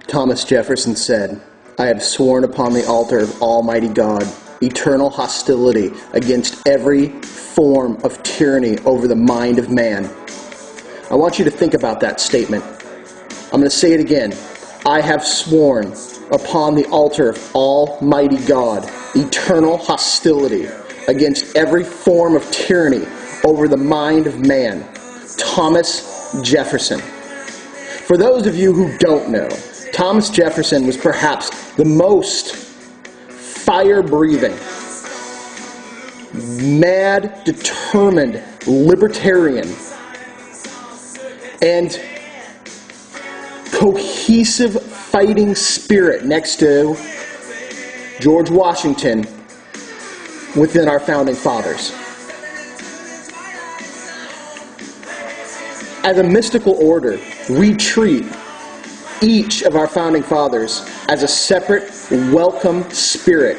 Thomas Jefferson said, "I have sworn upon the altar of Almighty God eternal hostility against every form of tyranny over the mind of man." I want you to think about that statement. I'm going to say it again. I have sworn upon the altar of Almighty God eternal hostility against every form of tyranny over the mind of man. Thomas Jefferson. For those of you who don't know, Thomas Jefferson was perhaps the most fire-breathing, mad, determined libertarian and cohesive fighting spirit next to George Washington within our founding fathers. As a mystical order, we treat each of our founding fathers as a separate, welcome spirit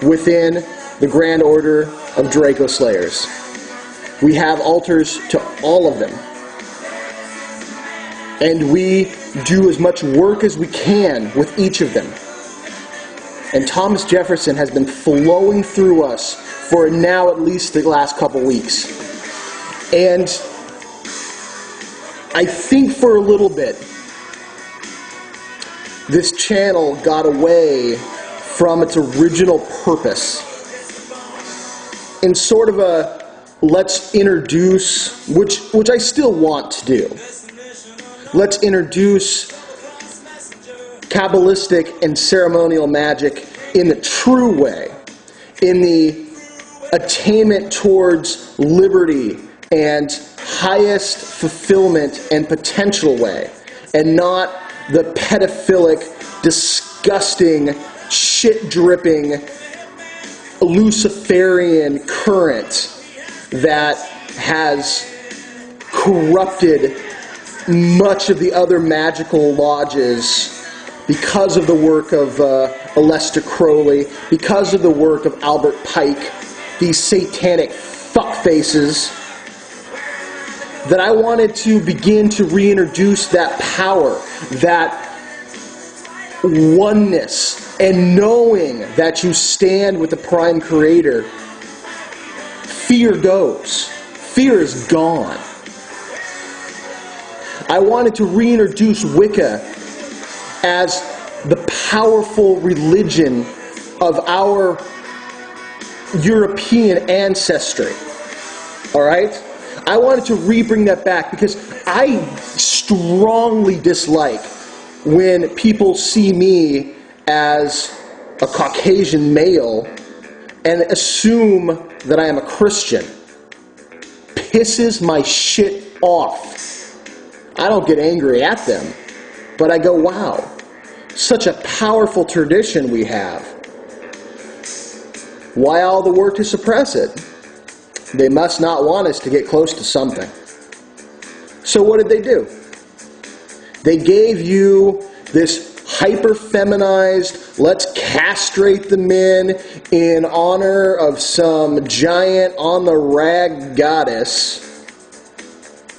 within the Grand Order of Draco Slayers. We have altars to all of them. And we do as much work as we can with each of them. And Thomas Jefferson has been flowing through us for now at least the last couple weeks. And I think for a little bit, this channel got away from its original purpose in sort of a let's introduce, which I still want to do. Let's introduce Kabbalistic and ceremonial magic in the true way, in the attainment towards liberty and highest fulfillment and potential way, and not the pedophilic, disgusting, shit-dripping, Luciferian current that has corrupted much of the other magical lodges because of the work of Aleister Crowley, because of the work of Albert Pike, these satanic fuckfaces, that I wanted to begin to reintroduce that power, that oneness, and knowing that you stand with the Prime Creator. Fear goes. Fear is gone. I wanted to reintroduce Wicca as the powerful religion of our European ancestry. Alright? I wanted to re-bring that back because I strongly dislike when people see me as a Caucasian male and assume that I am a Christian. Pisses my shit off. I don't get angry at them, but I go, wow, such a powerful tradition we have. Why all the work to suppress it? They must not want us to get close to something. So what did they do? They gave you this hyper-feminized, let's castrate the men in honor of some giant on-the-rag goddess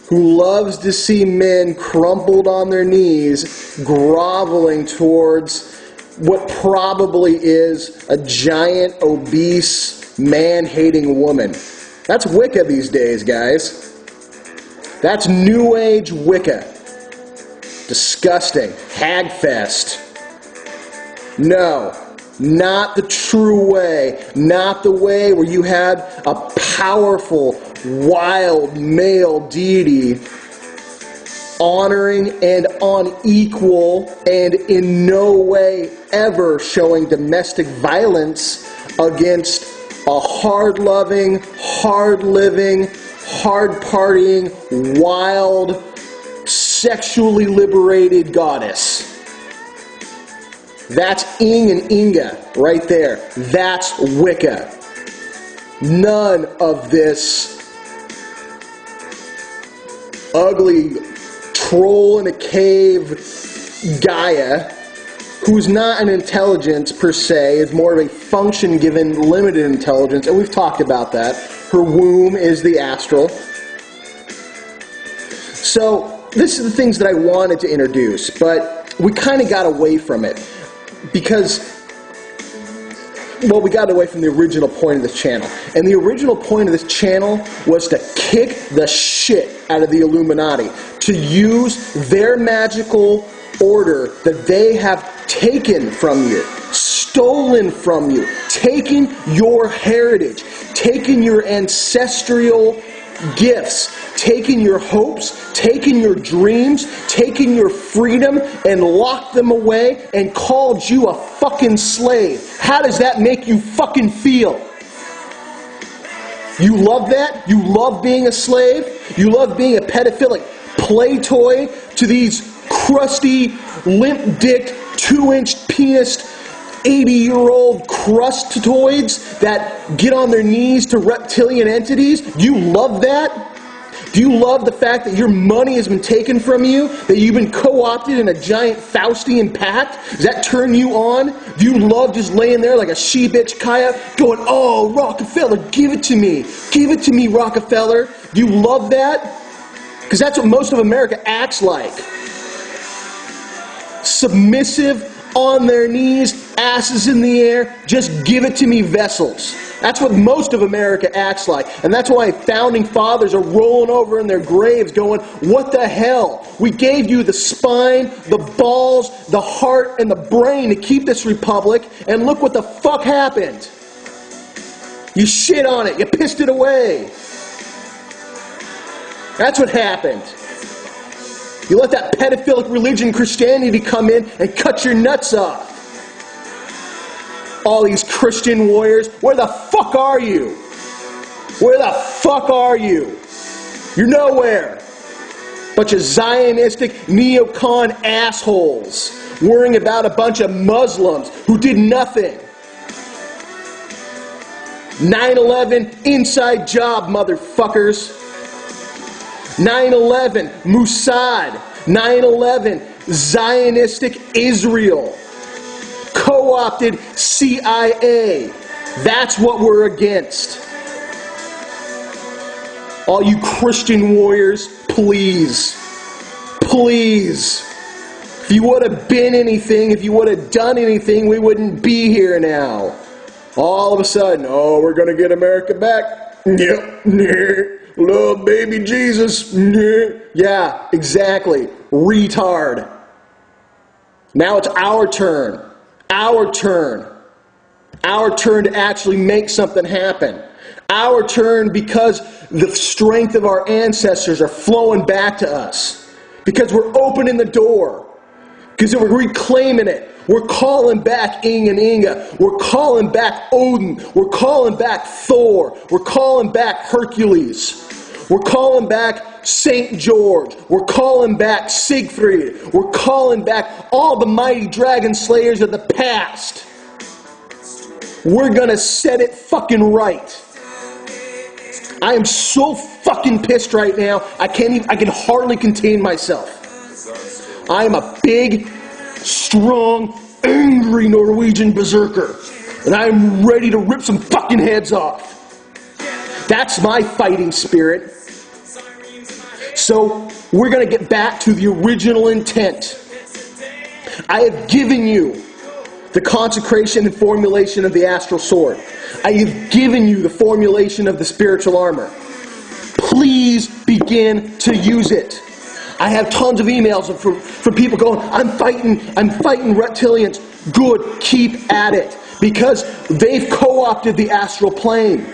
who loves to see men crumpled on their knees, groveling towards what probably is a giant, obese, man-hating woman. That's Wicca these days, guys. That's New Age Wicca. Disgusting. Hagfest. No, not the true way. Not the way where you had a powerful, wild male deity honoring and unequal and in no way ever showing domestic violence against a hard-loving, hard-living, hard-partying, wild, sexually liberated goddess. That's Ing and Inga right there. That's Wicca. None of this ugly troll in a cave Gaia, who's not an intelligence per se, is more of a function given limited intelligence, and we've talked about that. Her womb is the astral. So this is the things that I wanted to introduce, but we kind of got away from it because, well, we got away from the original point of this channel. And the original point of this channel was to kick the shit out of the Illuminati, to use their magical order that they have taken from you, stolen from you, taken your heritage, taken your ancestral gifts, taken your hopes, taken your dreams, taken your freedom, and locked them away and called you a fucking slave. How does that make you fucking feel? You love that? You love being a slave? You love being a pedophilic play toy to these crusty, limp-dicked, 2-inch penis 80-year-old crustoids that get on their knees to reptilian entities? Do you love that? Do you love the fact that your money has been taken from you? That you've been co-opted in a giant Faustian pact? Does that turn you on? Do you love just laying there like a she-bitch coyote going, oh, Rockefeller, give it to me. Give it to me, Rockefeller. Do you love that? Because that's what most of America acts like. Submissive, on their knees, asses in the air, just give it to me vessels. That's what most of America acts like. And that's why founding fathers are rolling over in their graves going, what the hell? We gave you the spine, the balls, the heart, and the brain to keep this republic, and look what the fuck happened. You shit on it. You pissed it away. That's what happened. You let that pedophilic religion, Christianity, come in and cut your nuts off. All these Christian warriors, where the fuck are you? Where the fuck are you? You're nowhere. Bunch of Zionistic, neocon assholes worrying about a bunch of Muslims who did nothing. 9/11 inside job, motherfuckers. 9/11 Mossad. 9/11 Zionistic Israel. Co-opted CIA. That's what we're against. All you Christian warriors, please. Please. If you would have been anything, if you would have done anything, we wouldn't be here now. All of a sudden, oh, we're going to get America back. Yep. Little baby Jesus. Yeah, exactly. Retard. Now it's our turn. Our turn. Our turn to actually make something happen. Our turn because the strength of our ancestors are flowing back to us. Because we're opening the door. Because we're reclaiming it. We're calling back Ing and Inga. We're calling back Odin. We're calling back Thor. We're calling back Hercules. We're calling back St. George. We're calling back Siegfried. We're calling back all the mighty dragon slayers of the past. We're gonna set it fucking right. I am so fucking pissed right now. I can hardly contain myself. I am a big, strong, angry Norwegian berserker. And I am ready to rip some fucking heads off. That's my fighting spirit. So, we're going to get back to the original intent. I have given you the consecration and formulation of the astral sword. I have given you the formulation of the spiritual armor. Please begin to use it. I have tons of emails from people going, I'm fighting reptilians. Good, keep at it. Because they've co-opted the astral plane.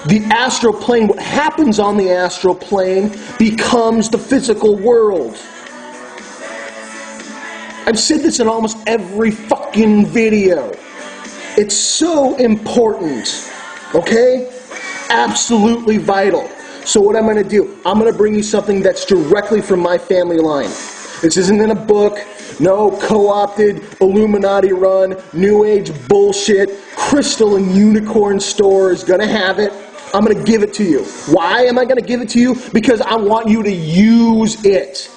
The astral plane, what happens on the astral plane becomes the physical world. I've said this in almost every fucking video. It's so important, okay? Absolutely vital. So what I'm going to do, I'm going to bring you something that's directly from my family line. This isn't in a book, no co-opted, Illuminati run, New Age bullshit. Crystal and Unicorn Store is going to have it. I'm going to give it to you. Why am I going to give it to you? Because I want you to use it.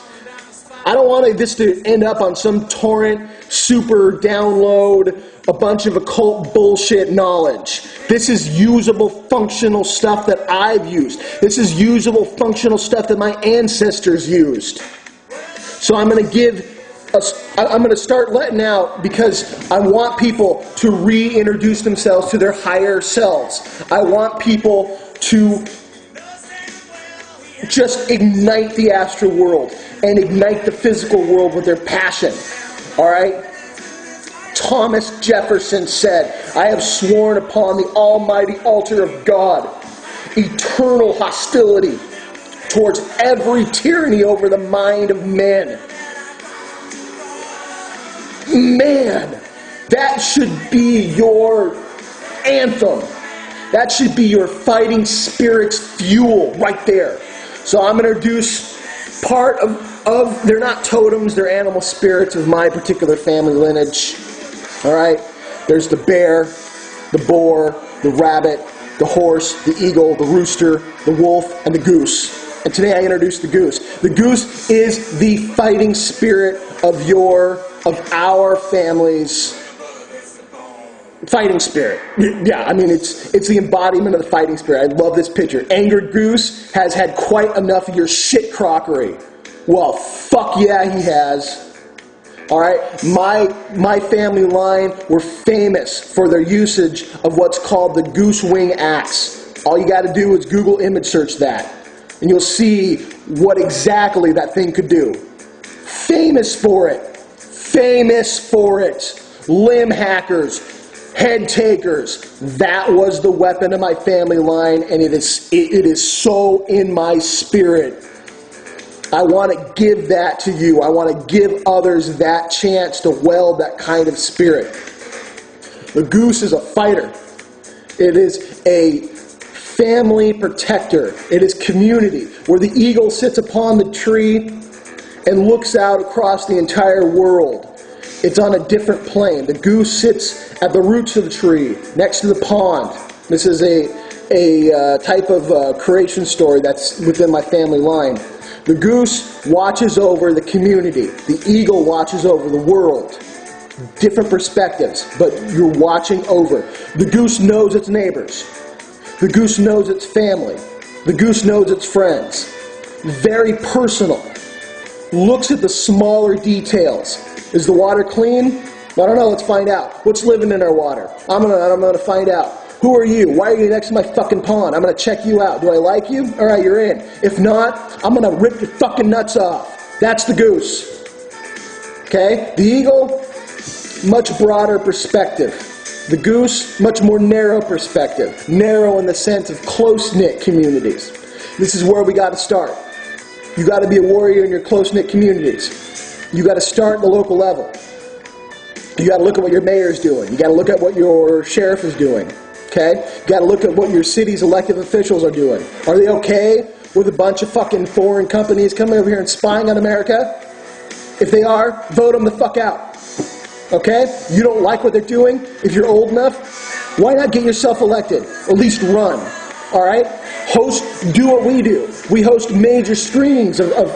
I don't want this to end up on some torrent, super download, a bunch of occult bullshit knowledge. This is usable, functional stuff that I've used. This is usable, functional stuff that my ancestors used. So I'm going to give I'm going to start letting out because I want people to reintroduce themselves to their higher selves. I want people to just ignite the astral world and ignite the physical world with their passion. All right? Thomas Jefferson said, "I have sworn upon the almighty altar of God eternal hostility towards every tyranny over the mind of men." Man, that should be your anthem. That should be your fighting spirit's fuel right there. So I'm going to introduce part of, they're not totems, they're animal spirits of my particular family lineage. All right? There's the bear, the boar, the rabbit, the horse, the eagle, the rooster, the wolf, and the goose. And today I introduce the goose. The goose is the fighting spirit of our family's fighting spirit. Yeah, I mean, it's the embodiment of the fighting spirit. I love this picture. Angered Goose has had quite enough of your shit crockery. Well, fuck yeah, he has. All right, my family line were famous for their usage of what's called the goose wing axe. All you got to do is Google image search that, and you'll see what exactly that thing could do. Famous for it. Famous for it. Limb hackers, head takers. That was the weapon of my family line, and it is so in my spirit. I want to give that to you. I want to give others that chance to weld that kind of spirit. The goose is a fighter. It is a family protector. It is community, where the eagle sits upon the tree and looks out across the entire world. It's on a different plane. The goose sits at the roots of the tree, next to the pond. This is a type of creation story that's within my family line. The goose watches over the community. The eagle watches over the world. Different perspectives, but you're watching over. The goose knows its neighbors. The goose knows its family. The goose knows its friends. Very personal. Looks at the smaller details. Is the water clean? I don't know. Let's find out. What's living in our water? I'm gonna find out. Who are you? Why are you next to my fucking pond? I'm going to check you out. Do I like you? All right, you're in. If not, I'm going to rip your fucking nuts off. That's the goose. Okay? The eagle, much broader perspective. The goose, much more narrow perspective. Narrow in the sense of close-knit communities. This is where we got to start. You got to be a warrior in your close-knit communities. You got to start at the local level. You got to look at what your mayor's doing. You got to look at what your sheriff is doing. Okay? You got to look at what your city's elected officials are doing. Are they okay with a bunch of fucking foreign companies coming over here and spying on America? If they are, vote them the fuck out. Okay? You don't like what they're doing? If you're old enough, why not get yourself elected? At least run. All right? Do what we do. We host major screenings of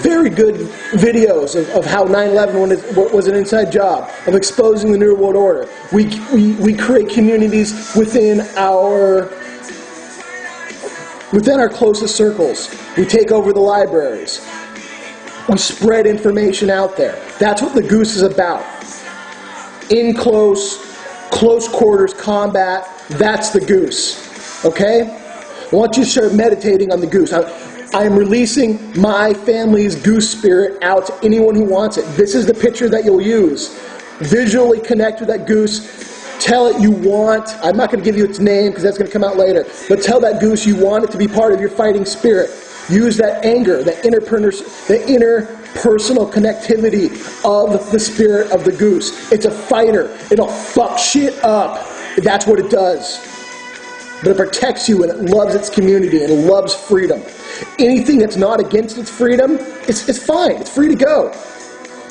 very good videos of how 9/11 was an inside job, of exposing the New World Order. We create communities within our closest circles. We take over the libraries. We spread information out there. That's what the Goose is about. In close quarters combat, that's the Goose. Okay? I want you to start meditating on the goose. I am releasing my family's goose spirit out to anyone who wants it. This is the picture that you'll use. Visually connect with that goose. Tell it you want. I'm not going to give you its name because that's going to come out later. But tell that goose you want it to be part of your fighting spirit. Use that anger, the interpersonal connectivity of the spirit of the goose. It's a fighter. It'll fuck shit up. That's what it does. But it protects you and it loves its community and it loves freedom. Anything that's not against its freedom, it's fine. It's free to go.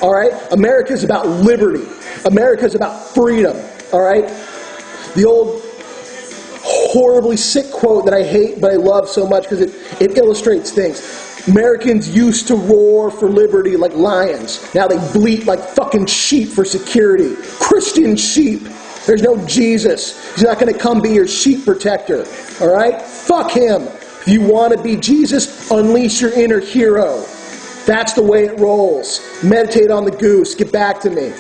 All right? America's about liberty. America's about freedom. All right? The old horribly sick quote that I hate but I love so much because it illustrates things. Americans used to roar for liberty like lions. Now they bleat like fucking sheep for security. Christian sheep. There's no Jesus. He's not going to come be your sheep protector. All right? Fuck him. If you want to be Jesus, unleash your inner hero. That's the way it rolls. Meditate on the goose. Get back to me.